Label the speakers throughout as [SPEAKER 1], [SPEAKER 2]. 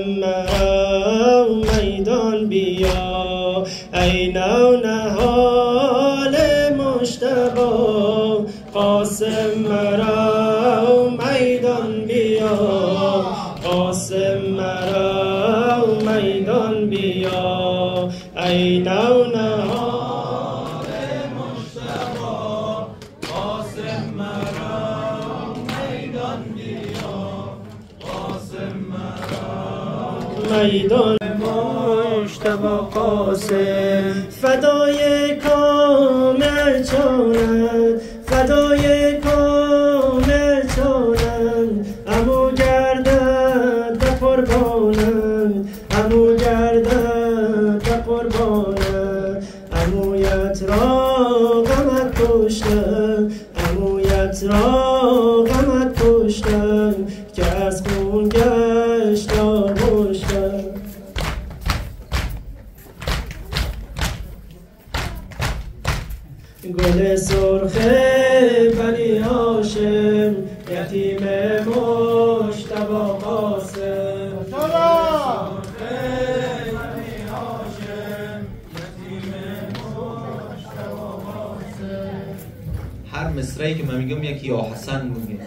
[SPEAKER 1] مرا میدان بیا، ای نو نهال مجتبی قاسم مرا میدان بیا، قاسم مرا میدان بیا، ای نو نهال مجتبی قاسم مرا میدان بیا، قاسم مرا میدان مجتبی قاسم فدای کامل چونند، فدای کامل چونند، امو گردد به قربانند، امو گردد به قربانند، امویت را غمت کشتن، امویت را غمت کشتن که از خون گشت آغشتن. گل سرخ بنی هاشم یتیم مجتبی قاسم، گل سرخ بنی هاشم یتیم مجتبی قاسم.
[SPEAKER 2] هر مصرعی که من میگم یکی یا حسن میگه.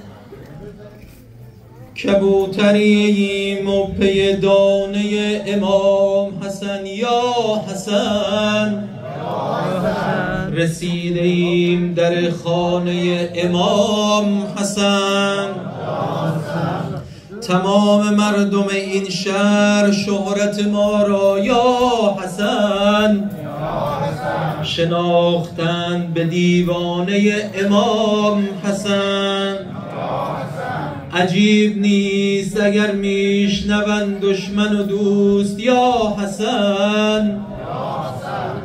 [SPEAKER 2] کبوتریم و پی دانه امام حسن یا حسن، رسیده ایم در خانه امام حسن. تمام مردم این شهر شهرت ما را یا حسن شناختند به دیوانه امام حسن. عجیب نیست اگر میشنوند دشمن و دوست یا حسن،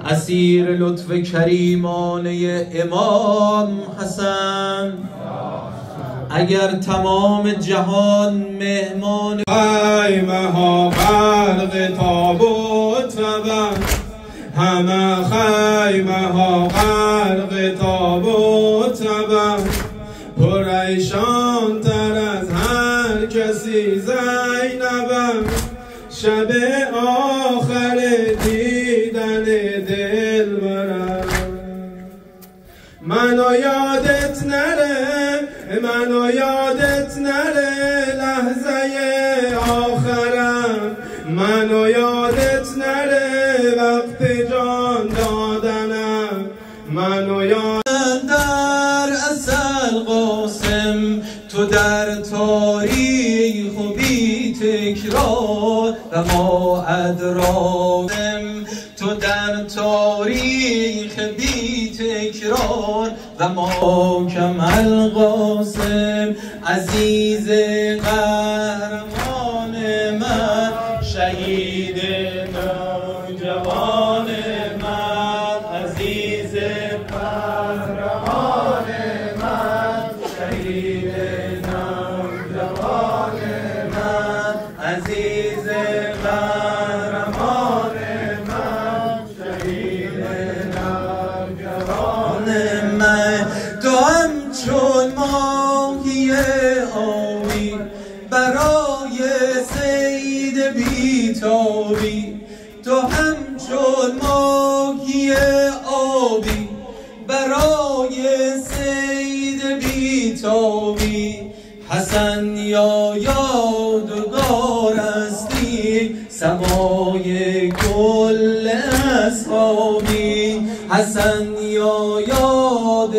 [SPEAKER 2] اسیر لطف کریمانه امام حسن. اگر تمام جهان مهمان
[SPEAKER 3] خیمه ها غرق تابوت روند، همه خیمه ها غرق تابوت روند، پریشان تر از هر کسی زینبم، شب آخر دیدن دل برم. منو یادت نره، منو یادت نره لحظه آخرم، منو یادت نره وقت جان دادنم، منو یادت
[SPEAKER 2] در اصل قاسم تو در تاریخ و بی تکرار و ما ادراکم، تو در تاریخ بی تکرار و ما کمال قاسم. عزیز قهرمان من، شهید نوجوان من، عزیز قهرمان من، شهید نوجوان من، عزیز قهرمان من، شهید نوجوان من. تو همچون ماهی آبی برای صید بیتابی، تو همچون ماهی آبی برای صید بیتابی. حسن یا یادگار هستی سوای کل اصحابی، حسن یا یاد